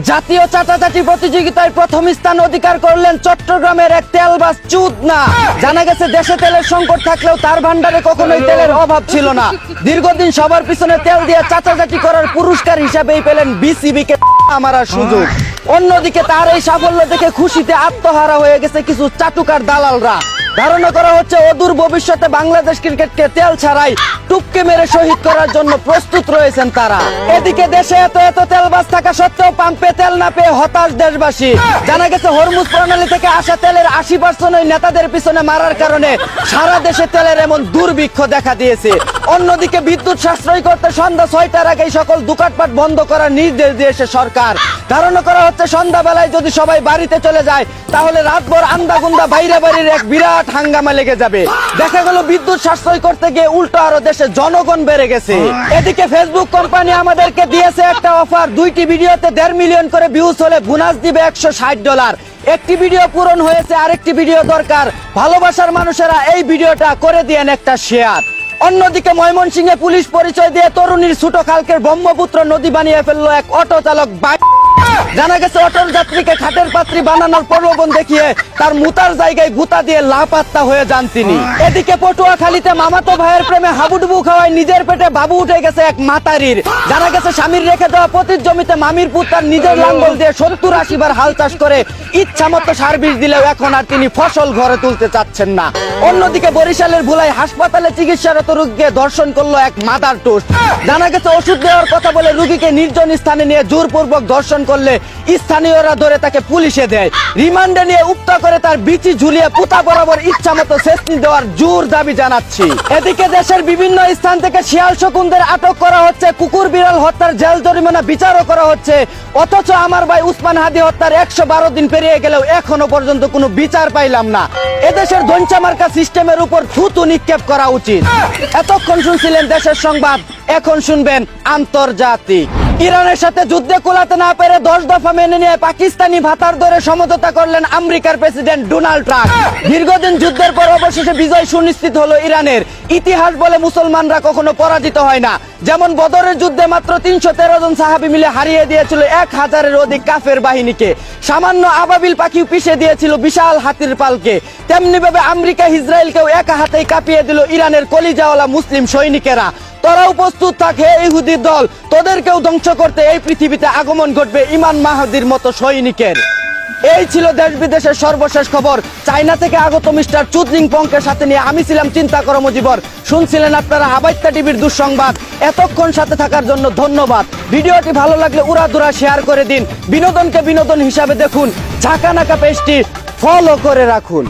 জাতীয় চাটাচাটি প্রতিযোগিতায় প্রথম স্থান অধিকার করলেন চট্টগ্রামের এক তেলবাজ চুদনা। জানা গেছে দেশে তেলের সংকট থাকলেও তার ভান্ডারে কখনোই তেলের অভাব ছিল না। দীর্ঘদিন সবার পিছনে তেল দিয়ে চাটাচাটি করার পুরস্কার হিসাবেই পেলেন বিসিবিকে মারার সুযোগ। অন্যদিকে তার এই সাফল্য দেখে খুশিতে আত্মহারা হয়ে গেছে কিছু চাটুকার দালালরা। ধারণা করা হচ্ছে অদূর ভবিষ্যতে বাংলাদেশ ক্রিকেটকে তেল ছাড়াই টুপকে মেরে শহীদ করার জন্য প্রস্তুত রয়েছেন তারা। এদিকে দেশে এত তেলবাজ থাকা সত্ত্বেও পাম্পে তেল না পেয়ে হতাশ দেশবাসী। জানা গেছে হরমুজ প্রণালী থেকে আসা তেলের 80% ওই নেতাদের পিছনে মারার কারণে সারা দেশে তেলের এমন দুর্ভিক্ষ দেখা দিয়েছে। অন্যদিকে বিদ্যুৎ সাশ্রয় করতে সন্ধ্যা 6টার আগেই সকল দোকানপাট বন্ধ করার নির্দেশ দিয়েছে সরকার। ধারণা করা হচ্ছে সন্ধ্যাবেলায় যদি সবাই বাড়িতে চলে যায় তাহলে রাতভর আন্দাগুন্দা বাইরে বাড়ির এক বিরাট হাঙ্গামা লেগে যাবে। দেখা গেল বিদ্যুৎ সাশ্রয় করতে গিয়ে উল্টো আরো দেশে জনগণ বেড়ে গেছে। এদিকে ফেসবুক কোম্পানি আমাদেরকে দিয়েছে একটা অফার, 2টি ভিডিওতে 1.5 মিলিয়ন করে ভিউজ হলে বোনাস দিবে $160। একটি ভিডিও পূরণ হয়েছে, আরেকটি ভিডিও দরকার। ভালোবাসার মানুষেরা এই ভিডিওটা করে দিয়েন একটা শেয়ার। অন্যদিকে ময়মনসিংহে পুলিশ পরিচয় দিয়ে তরুণীর ছোট খালকের ব্রহ্মপুত্র নদী বানিয়ে ফেললো এক অটো চালক। জানা গেছে অটোর যাত্রীকে খাটের পাত্রী বানানোর প্রলোভন দেখিয়ে তার মুতার জায়গায় গুতা দিয়ে লাপাত্তা হয়ে যান তিনি। এদিকে পটুয়াখালীতে মামাতো ভাইয়ের প্রেমে হাবুডুবু খাওয়ায় নিজের পেটে বাবু উঠে গেছে এক মাতারির। জানা গেছে স্বামীর রেখে দেওয়া পতির জমিতে মামির পুত তার নিজের লাঙ্গল দিয়ে 70-80 বার হাল চাষ করে ইচ্ছা মতো সার বীজ দিলেও এখন আর তিনি ফসল ঘরে তুলতে চাচ্ছেন না। অন্যদিকে বরিশালের ভুলাই হাসপাতালে চিকিৎসারত রোগীকে ধর্ষণ করলো এক মাদার টোস্ট। জানা গেছে ওষুধ দেওয়ার কথা বলে রোগীকে নির্জন স্থানে নিয়ে জোরপূর্বক ধর্ষণ করলে স্থানীয়রা ধরে তাকে পুলিশে দেয়। রিমান্ডে নিয়ে উত্তা করে তার বিচি ঝুলিয়ে পুতা বরাবর ইচ্ছা মতো শেষনি দেওয়ার জোর দাবি জানাচ্ছি। এদিকে দেশের বিভিন্ন স্থান থেকে শিয়াল শকুনদের আটক করা হচ্ছে, কুকুর বিড়াল হত্যার জেল জরিমানা বিচারও করা হচ্ছে। অথচ আমার ভাই উসমান হাদি হত্যার 112 দিন পেরিয়ে গেলেও এখনো পর্যন্ত কোনো বিচার পাইলাম না। এদেশের ধনচা মার্কা সিস্টেমের উপর থুতু নিক্ষেপ করা উচিত। এতক্ষণ শুনছিলেন দেশের সংবাদ, এখন শুনবেন আন্তর্জাতিক। ইরানের সাথে যুদ্ধে কুলাতে না পেরে 10 দফা মেনে নিয়ে পাকিস্তানি ভাতার দরে সমঝোতা করলেন আমেরিকার প্রেসিডেন্ট ডোনাল্ড ট্রাম্প। দীর্ঘদিন যুদ্ধের পর অবশেষে বিজয় সুনিশ্চিত হলো ইরানের। ইতিহাস বলে মুসলমানরা কখনো পরাজিত হয় না। যেমন বদরের যুদ্ধে মাত্র 313 জন সাহাবী মিলে হারিয়ে দিয়েছিল 1000-এর অধিক কাফের বাহিনীকে। সামান্য আবাবিল পাখি পিষে দিয়েছিল বিশাল হাতির পালকে। তেমনি ভাবে আমেরিকা ইসরায়েলকেও একা হাতেই কাঁপিয়ে দিল ইরানের কলিজাওয়ালা মুসলিম সৈনিকেরা। তোরাও প্রস্তুত থাক হে ইহুদির দল, তোদেরকেও ধ্বংস করতে এই পৃথিবীতে আগমন ঘটবে ইমাম মাহদির মতো সৈনিকের। এই ছিল দেশ বিদেশের সর্বশেষ খবর। চায়না থেকে আগত মিস্টার চুদলিং পংকের সাথে নিয়ে আমি ছিলাম চিন্তা করো মুজিবর। শুনছিলেন আপনারা হাবাইত্যা টিভির দুঃসংবাদ। এতক্ষণ সাথে থাকার জন্য ধন্যবাদ। ভিডিওটি ভালো লাগলে উড়াধুরা শেয়ার করে দিন। বিনোদনকে বিনোদন হিসাবে দেখুন। ঝাঁকানাকা পেজটি ফলো করে রাখুন।